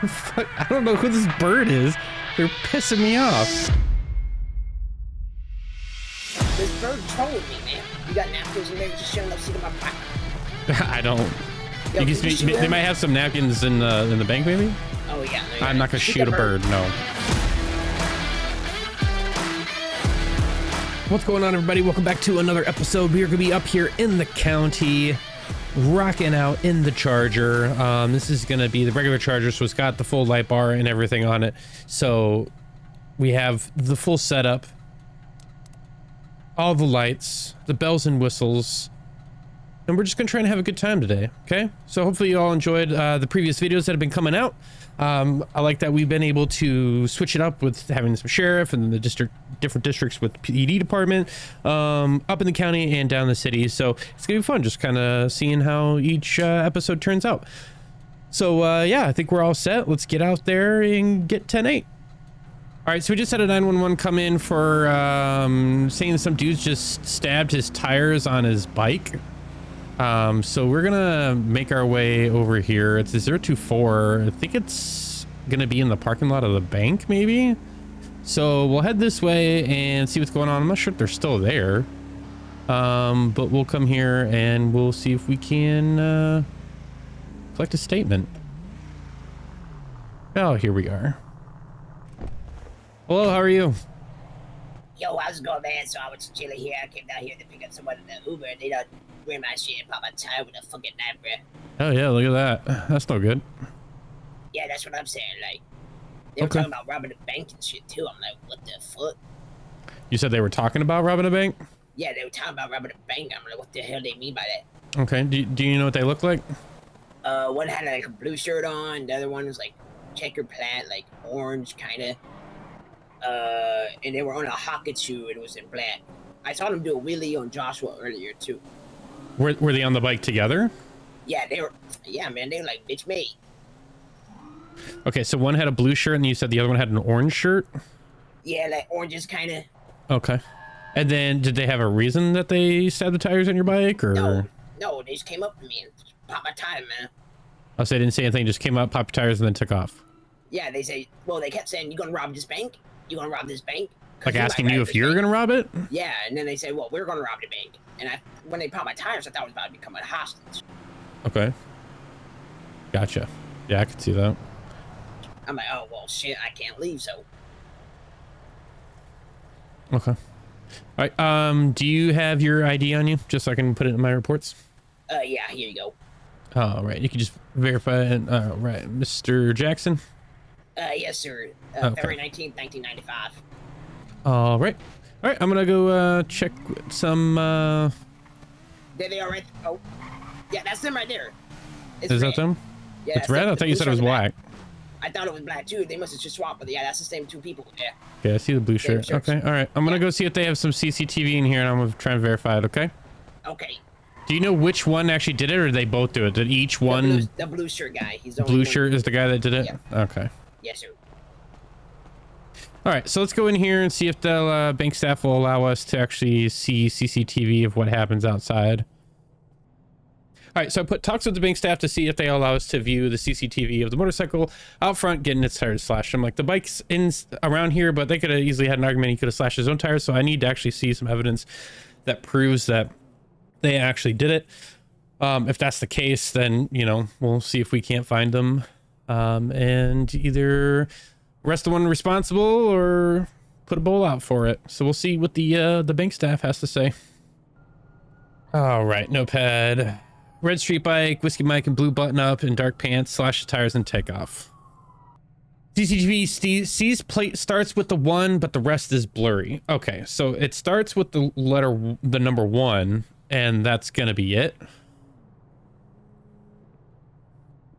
Fuck, I don't know who this bird is. They're pissing me off. This bird trolling me, man. You got napkins in there, just showing up, seeing my pocket. I don't. Yo, They might have some napkins in the bank, maybe. Oh yeah. I'm not gonna shoot a bird. No. What's going on, everybody? Welcome back to another episode. We're gonna be up here in the county, rocking out in the Charger. This is gonna be the regular Charger, so it's got the full light bar and everything on it. So we have the full setup, all the lights, the bells and whistles, and we're just gonna try and have a good time today. Okay, so hopefully you all enjoyed the previous videos that have been coming out. I like that we've been able to switch it up with having some sheriff and the different districts with PD department up in the county and down the city. So it's gonna be fun just kind of seeing how each episode turns out. So yeah, I think we're all set. Let's get out there and get 10-8. All right, so we just had a 911 come in for saying some dudes just stabbed his tires on his bike. So we're gonna make our way over here. It's a 024. I think it's gonna be in the parking lot of the bank, maybe. So we'll head this way and see what's going on. I'm not sure if they're still there. But we'll come here and we'll see if we can collect a statement. Oh, here we are. Hello, how are you? Yo, how's it going, man? So I was chilling here. I came down here to pick up someone in the Uber, and they done wear my shit and pop my tire with a fucking knife, bro. Oh yeah, look at that. That's no good. Yeah, that's what I'm saying. Like, they were talking about robbing a bank and shit too. I'm like, what the fuck? You said they were talking about robbing a bank? Yeah, they were talking about robbing a bank. I'm like, what the hell do they mean by that? Okay. Do you know what they look like? One had like a blue shirt on. The other one was like checker plaid, like orange kind of. And they were on a hocket shoe. And it was in black. I saw them do a wheelie on Joshua earlier too. Were they on the bike together? Yeah, they were. Yeah, man, they were like, bitch me. Okay, so one had a blue shirt and you said the other one had an orange shirt? Yeah, like oranges kind of. Okay. And then did they have a reason that they stabbed the tires on your bike, or? No, they just came up to me and just popped my tire, man. Oh, so they didn't say anything, just came up, popped your tires, and then took off? Yeah, they say, well, they kept saying, you gonna rob this bank? You gonna rob this bank? Like asking you if you're gonna rob it? Yeah, and then they say, well, we're gonna rob the bank. And when they popped my tires, I thought I was about to become a hostage. Okay. Gotcha. Yeah, I could see that. I'm like, oh, well, shit, I can't leave, so. Okay. All right, do you have your ID on you, just so I can put it in my reports? Yeah, here you go. All right, you can just verify it. All right, Mr. Jackson? Yes, sir. Okay. February 19th, 1995. All right. All right, I'm gonna go check some. There they are, right? Oh, yeah, that's them right there. It's Is red. that them? Yeah, It's red? I thought you said it was black. I thought it was black too. They must have just swapped, but yeah, that's the same two people. Yeah. Okay, I see the blue shirt. shirts. Okay, all right. I'm gonna go see if they have some CCTV in here, and I'm gonna try and verify it. Okay. Okay. Do you know which one actually did it, or did they both do it? Did each one? The blue shirt guy. He's the only Blue one. shirt is the guy that did it. Yeah. Okay. Yes, sir. All right, so let's go in here and see if the bank staff will allow us to actually see CCTV of what happens outside. All right, so I talks with the bank staff to see if they allow us to view the CCTV of the motorcycle out front getting its tires slashed. I'm like, the bike's in around here, but they could have easily had an argument. He could have slashed his own tires, so I need to actually see some evidence that proves that they actually did it. If that's the case, then, you know, we'll see if we can't find them and either arrest the one responsible or put a bowl out for it. So we'll see what the bank staff has to say. All right, notepad. Red street bike, whiskey Mike, and blue button up and dark pants, slash the tires and take off. CCTV sees plate starts with the 1, but the rest is blurry. Okay, so it starts with the number 1, and that's gonna be it.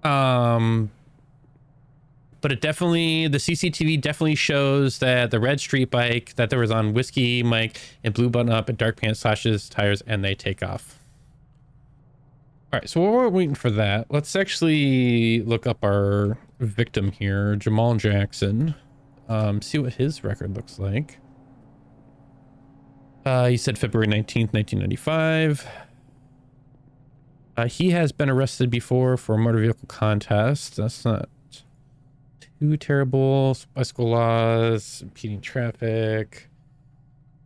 But it definitely, the CCTV definitely shows that the red street bike that there was on whiskey Mike and blue button up and dark pants slashes tires and they take off. All right, so while we're waiting for that, let's actually look up our victim here, Jamal Jackson. See what his record looks like. He said February 19th, 1995. He has been arrested before for a motor vehicle contest. That's not Too terrible. Bicycle laws, impeding traffic,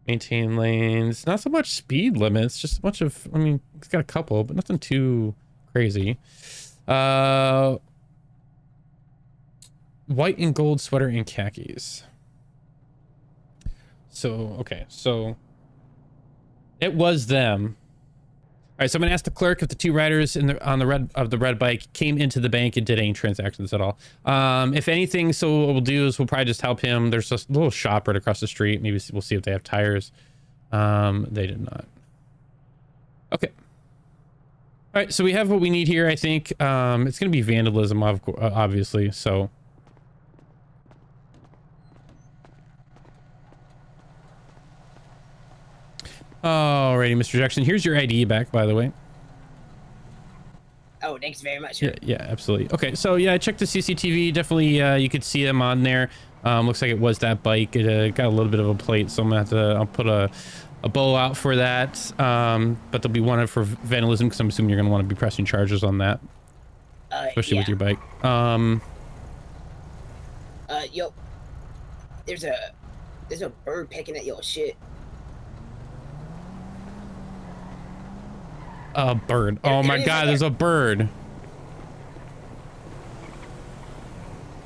maintain lanes. Not so much speed limits, just a bunch of, I mean, it's got a couple, but nothing too crazy. White and gold sweater and khakis. So, okay, so it was them. All right, so I'm gonna ask the clerk if the two riders on the red bike came into the bank and did any transactions at all. If anything, so what we'll do is we'll probably just help him. There's a little shop right across the street. Maybe we'll see if they have tires. They did not. Okay. All right, so we have what we need here. I think it's gonna be vandalism, obviously. So. Alrighty, Mr. Jackson. Here's your ID back, by the way. Oh, thanks very much. Yeah, absolutely. Okay, so yeah, I checked the CCTV. Definitely, you could see them on there. Looks like it was that bike. It got a little bit of a plate, so I'm gonna have to. I'll put a bow out for that. But they'll be wanted for vandalism because I'm assuming you're gonna want to be pressing charges on that, especially with your bike. Yo, there's a bird pecking at your shit. A bird. Oh my God, there's a bird.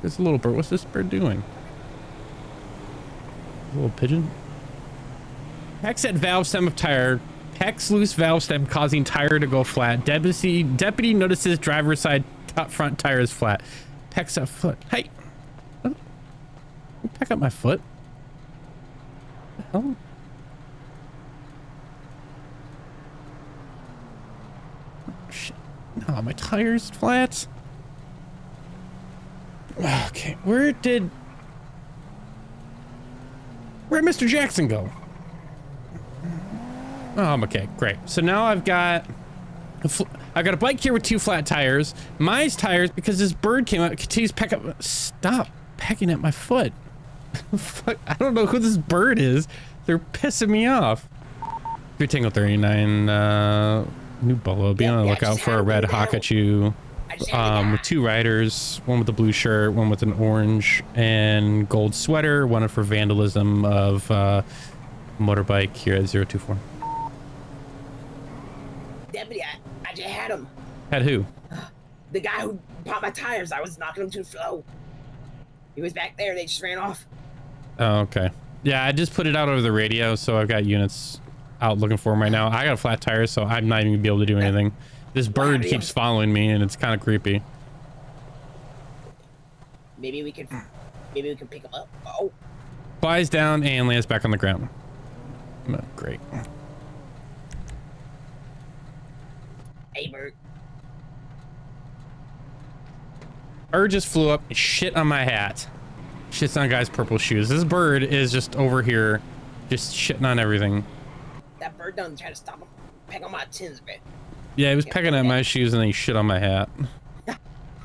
There's a little bird. What's this bird doing? A little pigeon. Pecs at valve stem of tire. Pecs loose valve stem causing tire to go flat. Deputy notices driver's side top front tire is flat. Pecs at foot. Hey. What? You peck up my foot? What the hell? Shit. No, my tire's flat. Okay, where'd Mr. Jackson go? Oh, okay, great. So now I've got a bike here with 2 flat tires. My tires, because this bird came out, continues peck up. Stop pecking at my foot. Fuck, I don't know who this bird is. They're pissing me off. 3 Tango 39, New Bolo, be on the lookout for a red Hakachu with 2 riders, one with a blue shirt, one with an orange and gold sweater, one for vandalism of motorbike here at 024. Deputy, I just had him. Had who? The guy who popped my tires. I was knocking him too slow. He was back there. They just ran off. Oh, okay. Yeah, I just put it out over the radio, so I've got units out looking for him right now. I got a flat tire, so I'm not even gonna be able to do anything. This bird keeps following me, and it's kind of creepy. Maybe we can pick him up. Oh. Flies down and lands back on the ground. Oh, great. Hey, bird. Bird just flew up and shit on my hat. Shits on guy's purple shoes. This bird is just over here, just shitting on everything. That bird done trying to stop him. Peck on my tins, man. Yeah, he was pecking at my shoes and then he shit on my hat. What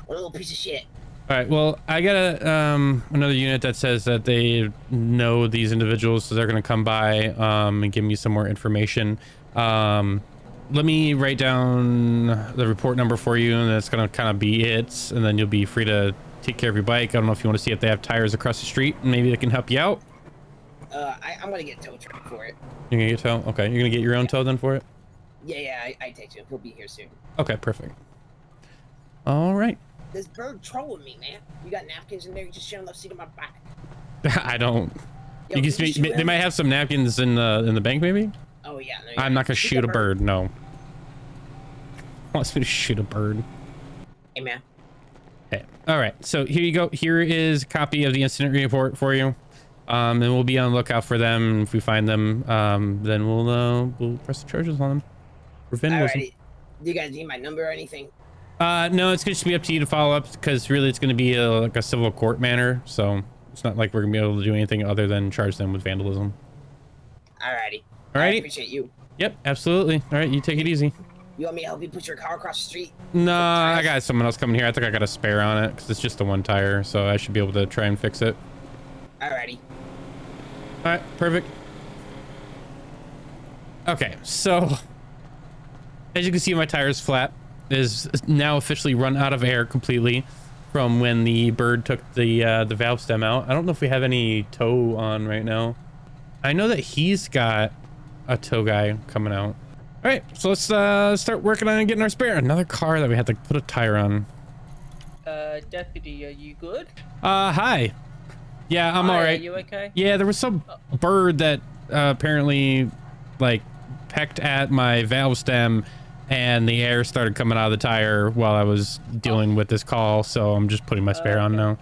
a little piece of shit. All right, well, I got another unit that says that they know these individuals, so they're gonna come by and give me some more information. Let me write down the report number for you, and that's gonna kind of be it, and then you'll be free to take care of your bike. I don't know if you want to see if they have tires across the street, and maybe they can help you out. I'm gonna get a tow truck for it. You're gonna get tow? Okay, you're gonna get your own tow then for it? Yeah, I take him. He'll be here soon. Okay, perfect. All right. This bird trolling me, man. You got napkins in there? You just showing love seat on my back. I don't. Yo, you can they might have some napkins in the bank, maybe. Oh yeah. No, I'm not gonna shoot a bird. No. Wants me to shoot a bird. Hey man. Okay. All right. So here you go. Here is a copy of the incident report for you. And we'll be on the lookout for them. If we find them, then we'll press the charges on them. For vandalism. Alrighty. Do you guys need my number or anything? No, it's gonna just be up to you to follow up, because really it's gonna be like a civil court matter. So it's not like we're gonna be able to do anything other than charge them with vandalism. Alrighty. Alrighty. I appreciate you. Yep, absolutely. All right, you take it easy. You want me to help you push your car across the street? No, I got someone else coming here. I think I got a spare on it because it's just the one tire, so I should be able to try and fix it. Alrighty. All right, perfect. Okay, so as you can see, my tire's flat. It is now officially run out of air completely. from when the bird took the valve stem out. I don't know if we have any tow on right now. I know that he's got a tow guy coming out. All right, so let's start working on getting our spare. Another car that we had to put a tire on. Deputy, are you good? Hi. Yeah, I'm all right. Are you okay? Yeah, there was some bird that apparently like pecked at my valve stem, and the air started coming out of the tire while I was dealing with this call, so I'm just putting my spare on now.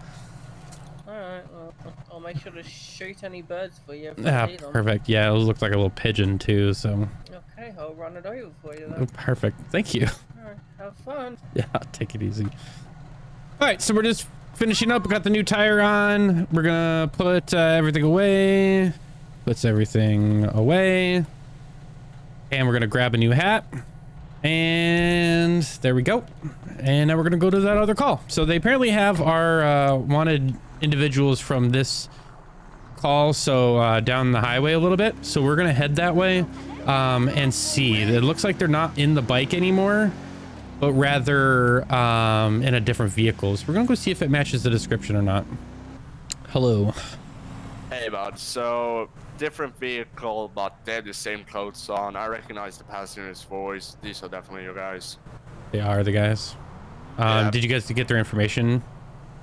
Alright, well, I'll make sure to shoot any birds for you. Perfect. Yeah, it looked like a little pigeon too, so. Okay, I'll run it over for you Oh, then. perfect. Thank you. Alright, have fun. Yeah, take it easy. All right, so we're just finishing up. We got the new tire on. We're gonna put everything away. Puts everything away. And we're gonna grab a new hat. And there we go. And now we're gonna go to that other call. So they apparently have our wanted individuals from this call, so down the highway a little bit. So we're gonna head that way and see. It looks like they're not in the bike anymore, but rather in a different vehicle. So we're gonna go see if it matches the description or not. Hello. Hey bud, so different vehicle, but they have the same clothes on. I recognize the passenger's voice. These are definitely you guys. They are the guys. Yeah. Did you guys get their information?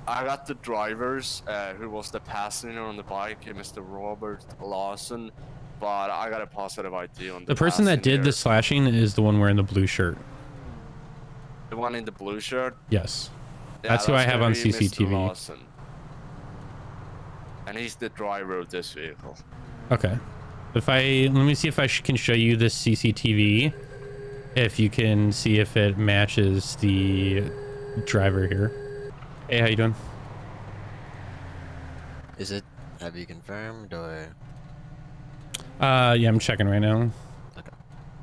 I got the drivers, who was the passenger on the bike, Mr. Robert Lawson, but I got a positive ID on The person that did the passenger. slashing is the one wearing the blue shirt. The one in the blue shirt? Yes. Yeah, That's who I have gonna on be Mr. CCTV. Lawson. And he's the driver of this vehicle. Okay. Let me see if I can show you this CCTV. If you can see if it matches the driver here. Hey, how you doing? Is it? Have you confirmed or? Yeah, I'm checking right now. Okay.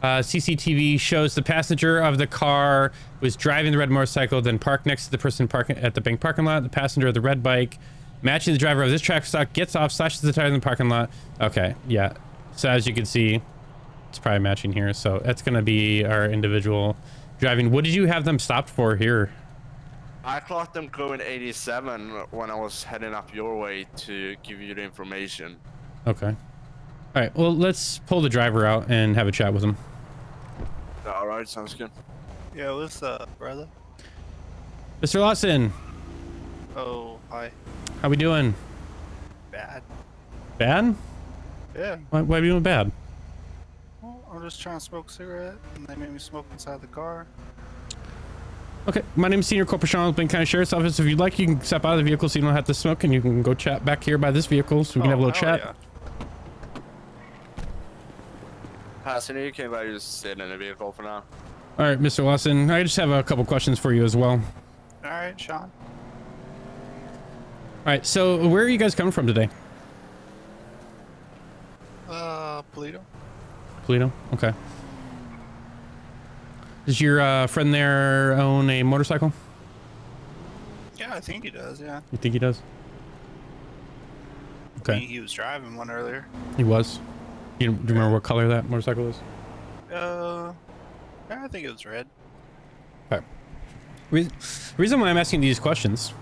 CCTV shows the passenger of the car was driving the red motorcycle, then parked next to the person parking at the bank parking lot. The passenger of the red bike, matching the driver of this traffic stop, gets off, slashes the tire in the parking lot. Okay, yeah. So as you can see, it's probably matching here. So that's gonna be our individual driving. What did you have them stopped for here? I clocked them going 87 when I was heading up your way to give you the information. Okay. All right. Well, let's pull the driver out and have a chat with him. Alright, sounds good. Yeah, what's up, brother? Mr. Lawson, Oh, hi. how we doing? Bad. Bad? Yeah. Why are you doing bad? Well, I'm just trying to smoke a cigarette, and they made me smoke inside the car. Okay, my name is Senior Corporal Sean with Blaine County Sheriff's Office. If you'd like, you can step out of the vehicle so you don't have to smoke, and you can go chat back here by this vehicle so we can have a little hell chat. Passenger, you can just sit in the vehicle for now. All right, Mr. Lawson, I just have a couple questions for you as well. Yeah. All right, Sean. All right, so where are you guys coming from today? Polito. Toledo? Okay. Does your friend there own a motorcycle? Yeah, I think he does. Yeah. You think he does? Okay, He was driving one earlier. he was. Do you remember what color that motorcycle is? Yeah, I think it was red. Okay. Reason why I'm asking these questions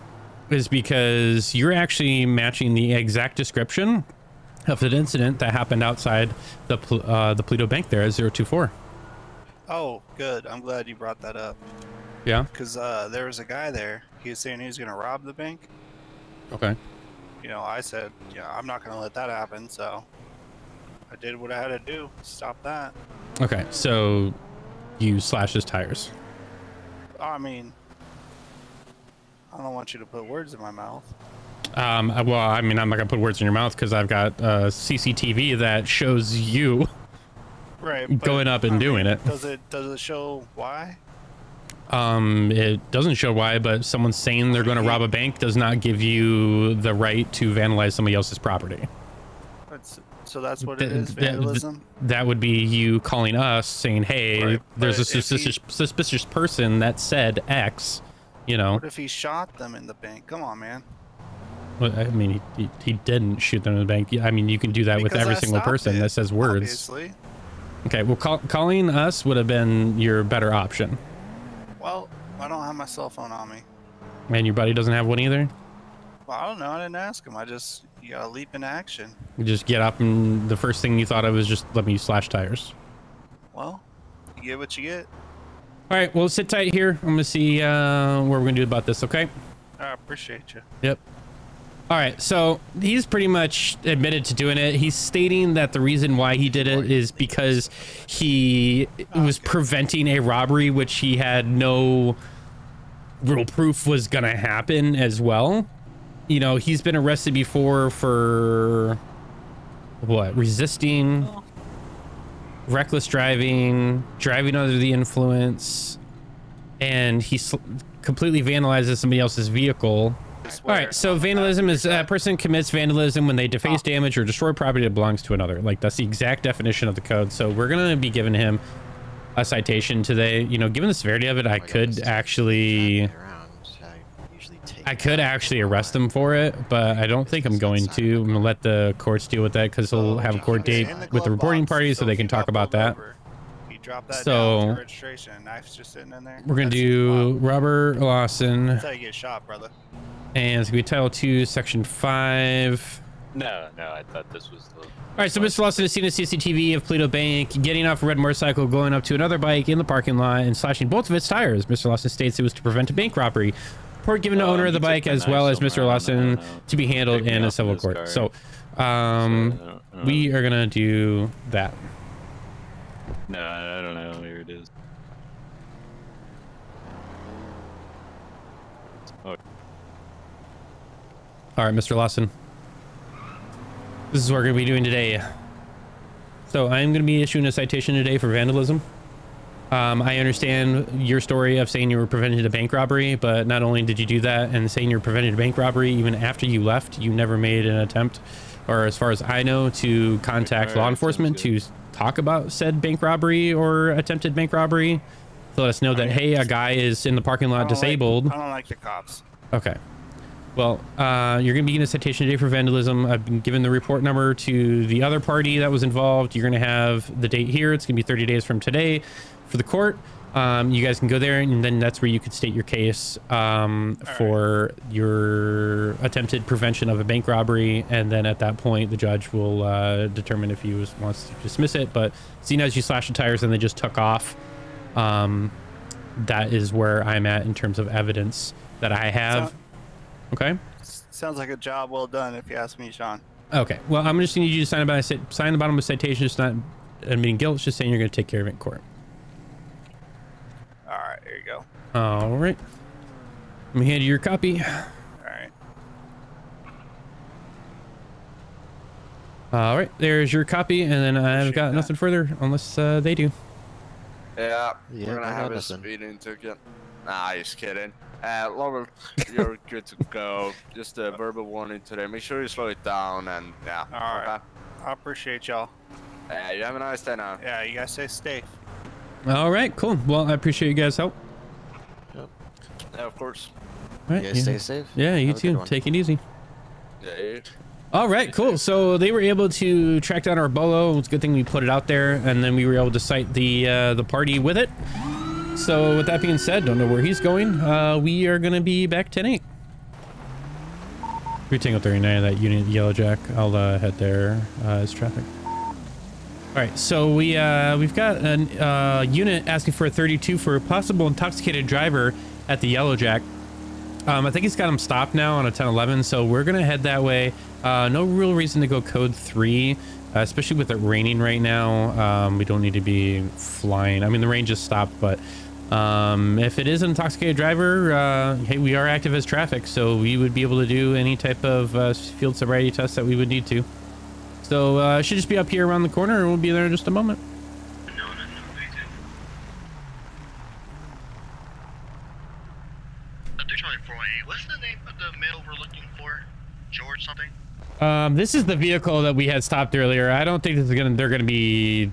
is because you're actually matching the exact description of an incident that happened outside the Polito Bank there at 024. Oh, good. I'm glad you brought that up. Yeah? Because there was a guy there. He was saying he was going to rob the bank. Okay. You know, I said, yeah, I'm not going to let that happen. So I did what I had to do. Stop that. Okay, so you slashed his tires. I mean, I don't want you to put words in my mouth. Well, I mean, I'm not gonna put words in your mouth because I've got CCTV that shows you Right. going up and doing it. Does it show why? It doesn't show why, but someone saying they're going to rob a bank does not give you the right to vandalize somebody else's property. So that's what it is, vandalism? That would be you calling us saying, hey, Right, there's a but if he- suspicious person that said X, you know. What if he shot them in the bank? Come on, man. Well, I mean, he didn't shoot them in the bank. I mean, you can do that with Because every I single stopped person it, that says words. Obviously. Okay, well, calling us would have been your better option. Well, I don't have my cell phone on me. And your buddy doesn't have one either? Well, I don't know. I didn't ask him. You gotta leap into action. You just get up and the first thing you thought of was just let me slash tires. Well, you get what you get. All right, well, sit tight here. I'm gonna see what we're gonna do about this, okay? I appreciate you. Yep. All right, so he's pretty much admitted to doing it. He's stating that the reason why he did it is because he was preventing a robbery, which he had no real proof was gonna happen as well. You know, he's been arrested before for what? Resisting, reckless driving, driving under the influence, and he completely vandalizes somebody else's vehicle. All right, so vandalism is a person commits vandalism when they deface, damage, or destroy property that belongs to another. Like, that's the exact definition of the code. So we're going to be giving him a citation today. You know, given the severity of it, I could actually arrest him for it, but I don't think I'm going to. I'm going to let the courts deal with that because he'll have a court date with the reporting party so they can talk about that. Drop that So, down with the registration. Knife's just sitting in there. We're going to do Robert Lawson. That's how you get shot, brother. And it's going to be Title 2, Section 5. No, I thought this was the... All right, so Mr. Lawson is seen at CCTV of Paleto Bank getting off a red motorcycle, going up to another bike in the parking lot and slashing both of its tires. Mr. Lawson states it was to prevent a bank robbery. Report given to owner of the bike as well as Mr. Lawson to be handled in a civil court. So, we are going to do that. No, I don't know. Here it is. Oh. All right, Mr. Lawson. This is what we're going to be doing today. So I'm going to be issuing a citation today for vandalism. I understand your story of saying you were preventing a bank robbery, but not only did you do that and saying you're preventing a bank robbery, even after you left, you never made an attempt, or as far as I know, to contact law enforcement to talk about said bank robbery or attempted bank robbery. To let us know that, hey, a guy is in the parking lot disabled. I don't like the cops. Okay. Well, you're going to be getting a citation today for vandalism. I've been given the report number to the other party that was involved. You're going to have the date here. It's going to be 30 days from today for the court. You guys can go there, and then that's where you could state your case for your attempted prevention of a bank robbery. And then at that point, the judge will determine if he wants to dismiss it. But seeing as you slashed the tires and they just took off, that is where I'm at in terms of evidence that I have. Okay. Sounds like a job well done, if you ask me, Sean. Okay. Well, I'm just going to need you to sign the bottom of the citation. It's not admitting guilt. It's just saying you're going to take care of it in court. All right, here you go. All right. Let me hand you your copy. All right. All right. There's your copy, and then I've got nothing further unless they do. Yeah, Yeah, we're gonna I have got a nothing. speeding ticket. Nah, just kidding. Lovell, you're good to go. Just a verbal warning today. Make sure you slow it down and yeah. All right. I appreciate y'all. You have a nice day now. Yeah, you guys stay safe. All right. Cool. Well, I appreciate you guys' help. Yeah, of course. All right. You guys stay safe. Yeah, you Have a good too. one. Take it easy. Yeah. All right, cool. So they were able to track down our bolo. It's a good thing we put it out there, and then we were able to cite the party with it. So with that being said, don't know where he's going. We are gonna be back 10-8. Tango 39, that unit Yellow Jack. I'll head there as traffic. All right, so we've got a unit asking for a 32 for a possible intoxicated driver at the Yellow Jack. I think he's got him stopped now on a 1011, so we're gonna head that way. No real reason to go code 3, especially with it raining right now. We don't need to be flying. I mean, the rain just stopped, but if it is an intoxicated driver, hey, we are active as traffic, so we would be able to do any type of field sobriety test that we would need to. So it should just be up here around the corner, and we'll be there in just a moment. What's the name of the male we're looking for? George something? This is the vehicle that we had stopped earlier. I don't think this is they're gonna be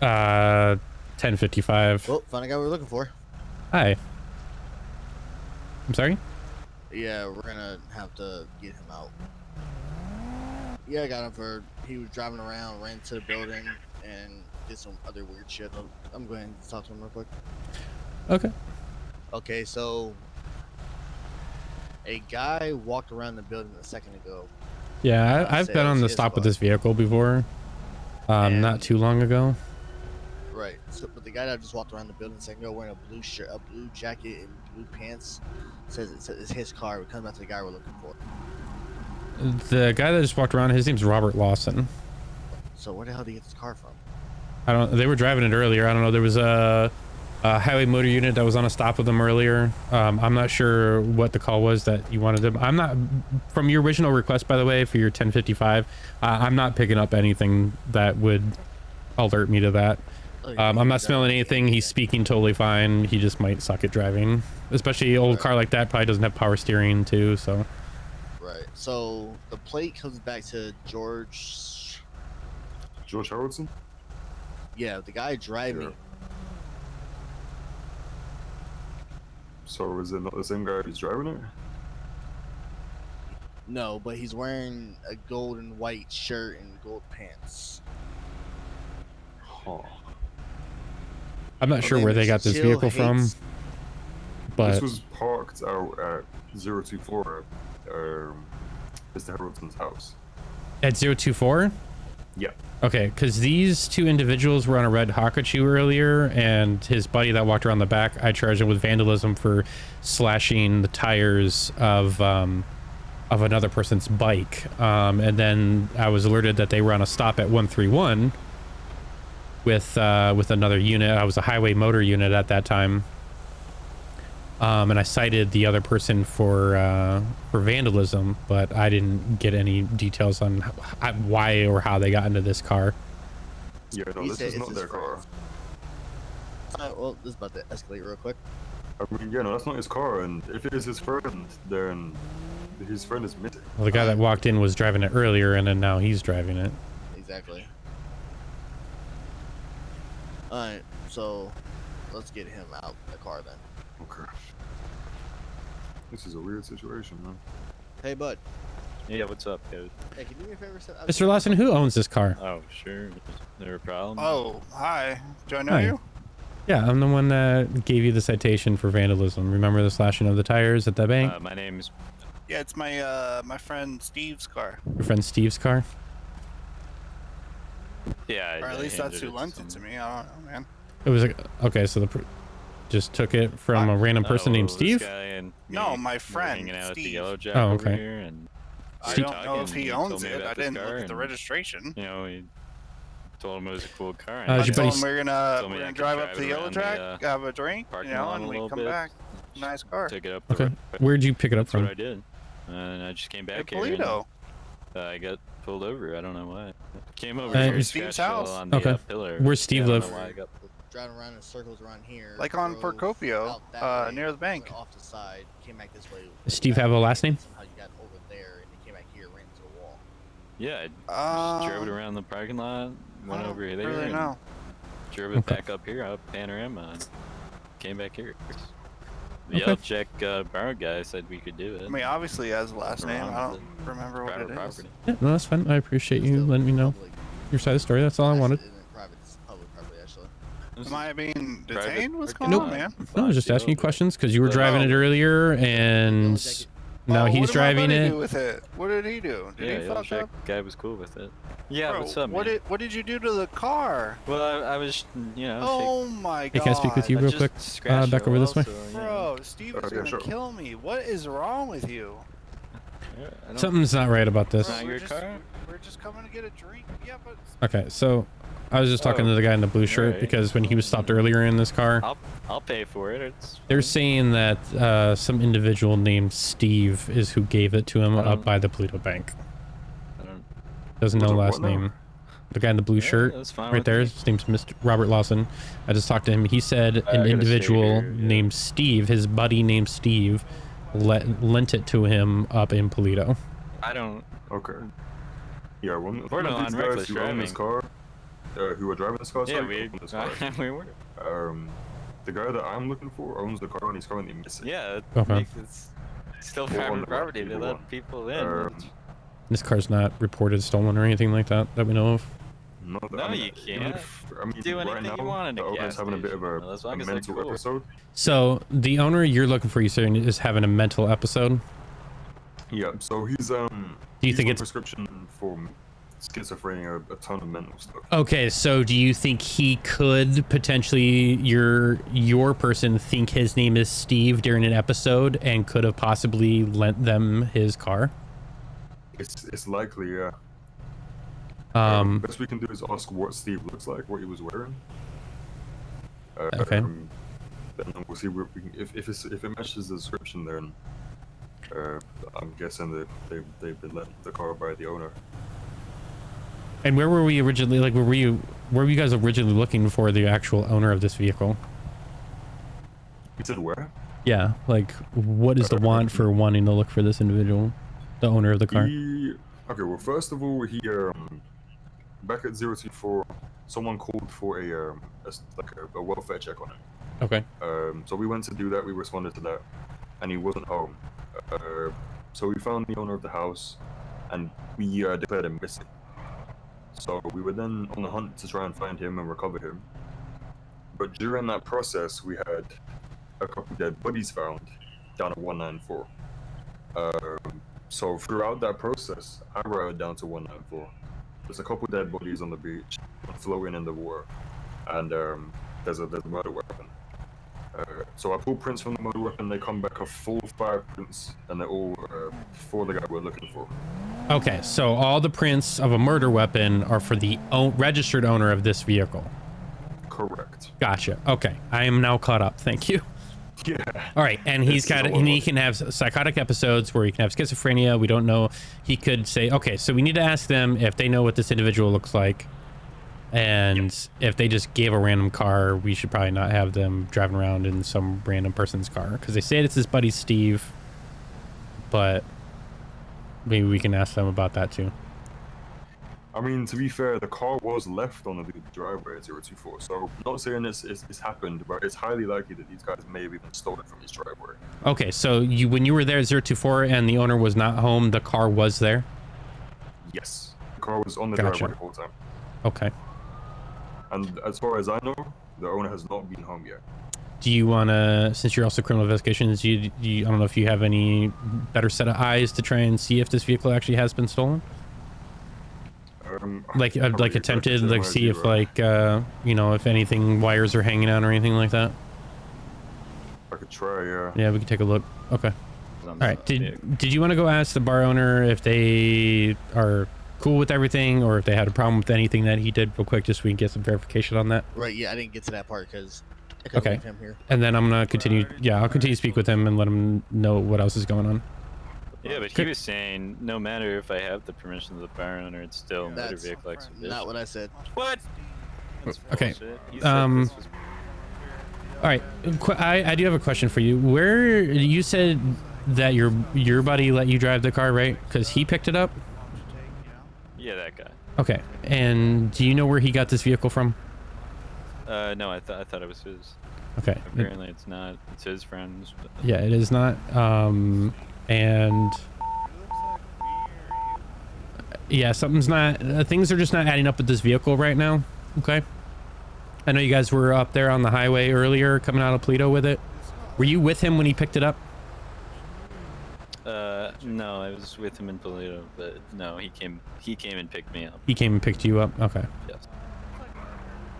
1055. Well, found a guy we were looking for. Hi. I'm sorry? Yeah, we're gonna have to get him out. Yeah, I got him for, he was driving around, ran to the building, and did some other weird shit. I'm going to talk to him real quick. Okay. Okay, so A guy walked around the building a second ago. Yeah, I've Say been it on was the his stop with car. this vehicle before. Not And- too long ago. Right. So, but the guy that just walked around the building a second ago wearing a blue shirt, a blue jacket, and blue pants says it's his car. We come back to the guy we're looking for. The guy that just walked around, his name's Robert Lawson. So where the hell did he get this car from? I don't. They were driving it earlier. I don't know. There was a highway motor unit that was on a stop with them earlier. I'm not sure what the call was that you wanted them. I'm not. From your original request, by the way, for your 1055, I'm not picking up anything that would alert me to that. I'm not smelling anything. He's speaking totally fine. He just might suck at driving, especially an old car like that. Probably doesn't have power steering too. So Right. So the plate comes back to George. George Harrelson? Yeah, the guy driving. Yeah. So is it not the same guy who's driving it? No, but he's wearing a gold and white shirt and gold pants. Huh. I'm not sure where they got this vehicle from, This but was parked out at 024 Mr. Harrelson's house. at 024. Yeah. Okay, because these two individuals were on a red Hakachu earlier, and his buddy that walked around the back, I charged him with vandalism for slashing the tires of another person's bike. And then I was alerted that they were on a stop at 131 with another unit. I was a highway motor unit at that time. And I cited the other person for vandalism, but I didn't get any details on why or how they got into this car. Yeah, no, He this said is it's not his their car. friend's. Well, this is about to escalate real quick. I mean, yeah, no, that's not his car, and if it is his friend, then his friend is missing. Well, the guy that walked in was driving it earlier, and then now he's driving it. Exactly. Alright, so let's get him out the car then. Okay. This is a weird situation, man. Hey, bud. Yeah, what's up, dude? Hey, can you do me a favor? Mr. Lawson, who owns this car? Oh, sure. Is there a problem? Oh, hi. Do I know Hi. you? Yeah, I'm the one that gave you the citation for vandalism. Remember the slashing of the tires at the bank? My name's... Yeah, it's my my friend Steve's car. Your friend Steve's car? Yeah. Or at I least that's handed who lent it to me. I don't know, man. It was okay, so just took it from a random person named this Steve? guy and No, me my were friend, hanging out at the Steve. Yellow Jack Oh, over okay. here, and I Steve- don't know if he told owns me it. about I this didn't car, look at the and, registration. You know, he told him it was a cool car. Did I your told buddy him we're told gonna me I could drive up to the it Yellow around Track, the, have a drink, you parking know, lot and a we little come bit. back. Nice car. Took it up the Okay. road. Where'd you pick it up That's what I from? did. And I just came Hey, back here. and, Polito. I got pulled over. I don't know why. Came over Uh, here and Steve's scratched all house. on the Okay. pillar. Where's Steve I don't live? know why I got Driving around in circles around here. Like on drove Procopio, out that way, near the bank. went off the side, came back this way. Does Steve have a last name? Somehow you got over there and you came back here, ran into the wall. Yeah, I just drove it around the parking lot, went over there, Really and know. drove it Okay. back up here, up Panorama, and came back here. The Okay. Yellow Jack Bar guy said we could do it. I mean, obviously he has a last name. Wrong I with don't remember what private it is. property. Yeah, no, that's fine. I appreciate you Still letting me know public. your side of the story. That's all I wanted. Actually, isn't private, it's public property, actually. This Am I being private detained? What's parking going Nope. on, man? No, I was just asking you questions because you were driving it earlier, and now Oh, he's what did my driving buddy it. do with it? What did he do? Did Yeah, he Yellow fuck Jack up? guy was cool with it. Yeah, Bro, what's up, what man? did you do to the car? Well, I was, you know, Oh my Hey, god. can I speak with you I real just quick? scratched Back it over this way. also, you know. Bro, Steve is Yeah, gonna sure. kill me. What is wrong with you? Yeah, I don't- Something's not right about this. Bro, not we're your just, car? We're just coming to get a drink. Yeah, but Okay, so I was just talking to the guy in the blue shirt alright. because when he was stopped earlier in this car, I'll pay for it. It's they're saying that some individual named Steve is who gave it to him up by the Pluto Bank. I don't. Doesn't know Who's it, last what now? name. The guy in the blue Yeah, shirt, that's fine right with there. me. His name's Mr. Robert Lawson. I just talked to him. He said I an gotta stay individual here, yeah. named Steve, his buddy named Steve, lent it to him up in Polito. I don't. Okay. Yeah, one We're of not these on guys reckless who own this car, who were driving this car, Yeah, sorry, we. own this car. We were. The guy that I'm looking for owns the car and he's currently missing. Yeah. It Okay. makes it's still Well, on private the property to people let one. people in. This car's not reported stolen or anything like that we know of. Not that, No, I mean, you even can't if- I mean, do right anything you now, want in the a owner's gas having a bit of station, as long a as they're mental cool. episode. So the owner you're looking for, you saying, is having a mental episode? Yeah, so he's Do you think on it's prescription for schizophrenia, a ton of mental stuff. okay? So do you think he could potentially your person think his name is Steve during an episode and could have possibly lent them his car? It's likely, yeah. Best we can do is ask what Steve looks like, what he was wearing. Okay. Then we'll see where we can, if it matches the description, then I'm guessing that they've been lent the car by the owner. And where were we originally? Like, where were you guys originally looking for the actual owner of this vehicle? You said where? Yeah, like, what is the want for wanting to look for this individual, the owner of the car? Okay, well, first of all, he back at 024, someone called for a welfare check on him. Okay. So we went to do that. We responded to that, and he wasn't home. So we found the owner of the house, and we declared him missing. So we were then on the hunt to try and find him and recover him. But during that process, we had a couple dead bodies found down at 194. So throughout that process, I rode down to 194. There's a couple dead bodies on the beach, floating in the water, and there's a murder weapon. So I pull prints from the murder weapon. They come back a full 5 prints, and they're all for the guy we're looking for. Okay, so all the prints of a murder weapon are for the registered owner of this vehicle. Correct. Gotcha. Okay, I am now caught up. Thank you. Yeah. All right, and he can have psychotic episodes where he can have schizophrenia. We don't know. He could say, okay, so we need to ask them if they know what this individual looks like, and if they just gave a random car, we should probably not have them driving around in some random person's car, because they say it's his buddy Steve, but maybe we can ask them about that too. I mean, to be fair, the car was left on the driveway at 024, so I'm not saying it's happened, but it's highly likely that these guys may have even stolen from his driveway. Okay, so when you were there at 024 and the owner was not home, the car was there? Yes. The car was on the Gotcha. driveway the whole time. Okay. And as far as I know, the owner has not been home yet. Do you want to, since you're also criminal investigations, I don't know if you have any better set of eyes to try and see if this vehicle actually has been stolen? Like attempted, like see if like if anything, wires are hanging out or anything like that. I could try, yeah. Yeah, we can take a look. Okay. All right. Did you want to go ask the bar owner if they are cool with everything, or if they had a problem with anything that he did, real quick, just so we can get some verification on that? Right. Yeah, I didn't get to that part because I couldn't leave him here. And then I'm gonna continue. Yeah, I'll continue to speak with him and let him know what else is going on. Yeah, but he was saying no matter if I have the permission of the bar owner, it's still motor vehicle exhibition. Not what I said. What? Okay. He said this was... All right. I do have a question for you. Where you said that your buddy let you drive the car, right? Because he picked it up. Yeah, that guy. Okay. And do you know where he got this vehicle from? No, I thought it was his. Okay. Apparently it's not. It's his friends. But... Yeah, it is not. And yeah, something's not. Things are just not adding up with this vehicle right now. Okay. I know you guys were up there on the highway earlier, coming out of Paleto with it. Were you with him when he picked it up? No, I was with him in Paleto, but no, he came and picked me up. He came and picked you up. Okay. Yes.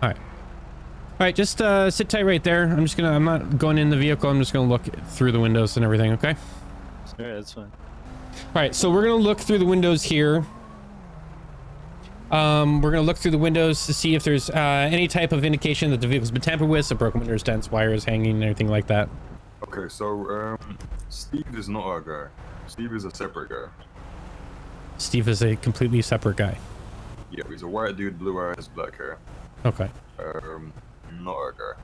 All right. All right, just sit tight right there. I'm not going in the vehicle. I'm just gonna look through the windows and everything. Okay. Alright, that's fine. All right, so we're gonna look through the windows here. We're gonna look through the windows to see if there's any type of indication that the vehicle's been tampered with, so broken windows, dents, wires hanging, and anything like that. Okay, so Steve is not our guy. Steve is a separate guy. Steve is a completely separate guy. Yeah, he's a white dude, blue eyes, black hair. Okay. Not our guy.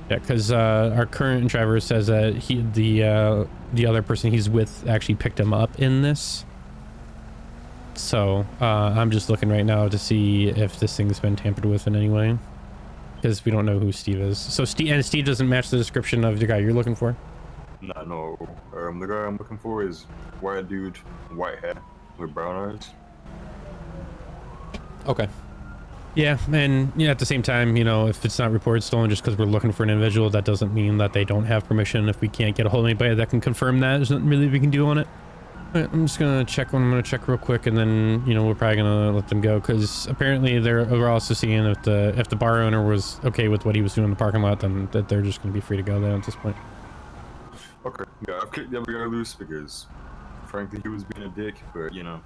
Yeah, because our current driver says that the other person he's with actually picked him up in this. So I'm just looking right now to see if this thing's been tampered with in any way, because we don't know who Steve is. So Steve doesn't match the description of the guy you're looking for. Nah, no. The guy I'm looking for is white dude, white hair, with brown eyes. Okay. Yeah, and at the same time, if it's not reported stolen just because we're looking for an individual, that doesn't mean that they don't have permission. If we can't get a hold of anybody that can confirm that, there's nothing really we can do on it. All right, I'm just gonna check. I'm gonna check real quick, and then we're probably gonna let them go because apparently we're also seeing if the bar owner was okay with what he was doing in the parking lot, then that they're just gonna be free to go there at this point. Okay, yeah, I've kicked the other guy loose because, frankly, he was being a dick, but you know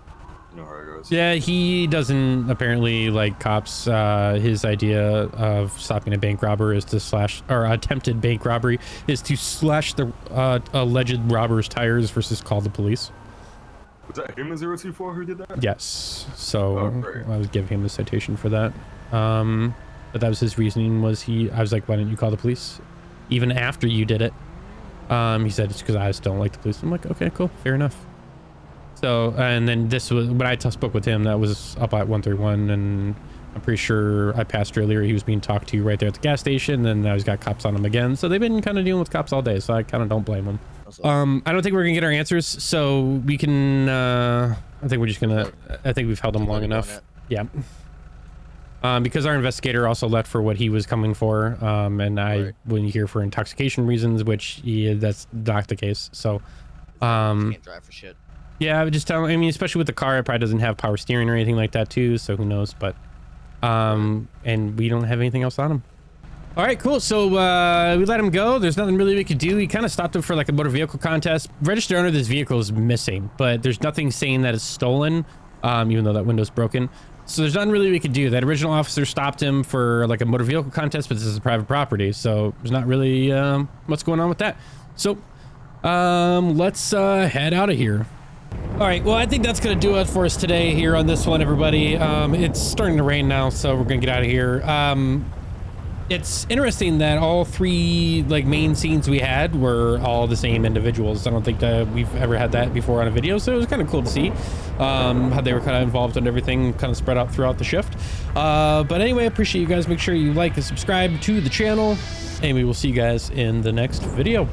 how it goes. Yeah, he doesn't apparently like cops. His idea of stopping a bank robber is to slash, or attempted bank robbery is to slash the alleged robber's tires versus call the police. Was that him, the 024, who did that? Yes. So great. I was giving him a citation for that. But that was his reasoning. I was like, why didn't you call the police even after you did it? He said it's because I just don't like the police. I'm like, okay, cool, fair enough. So, and then this was when I spoke with him, that was up at 131, and I'm pretty sure I passed earlier. He was being talked to right there at the gas station, and now he's got cops on him again. So they've been kind of dealing with cops all day, so I kind of don't blame them. I don't think we're gonna get our answers, so we can, I think we're just gonna, I think we've held them long enough. Yeah. Because our investigator also left for what he was coming for, and I wouldn't here for intoxication reasons, which that's not the case. So, Can't drive for shit. yeah, I would just tell him, I mean, especially with the car, it probably doesn't have power steering or anything like that too, so who knows, but, and we don't have anything else on him. All right, cool. So we let him go. There's nothing really we could do. We kind of stopped him for like a motor vehicle contest. Registered owner of this vehicle is missing, but there's nothing saying that it's stolen, even though that window's broken. So there's nothing really we could do. That original officer stopped him for like a motor vehicle contest, but this is a private property, so there's not really what's going on with that. So let's head out of here. All right, well, I think that's gonna do it for us today here on this one, everybody. It's starting to rain now, so we're gonna get out of here. It's interesting that all three like main scenes we had were all the same individuals. I don't think that we've ever had that before on a video, so it was kind of cool to see how they were kind of involved in everything, kind of spread out throughout the shift. But anyway, I appreciate you guys. Make sure you like and subscribe to the channel, and we will see you guys in the next video.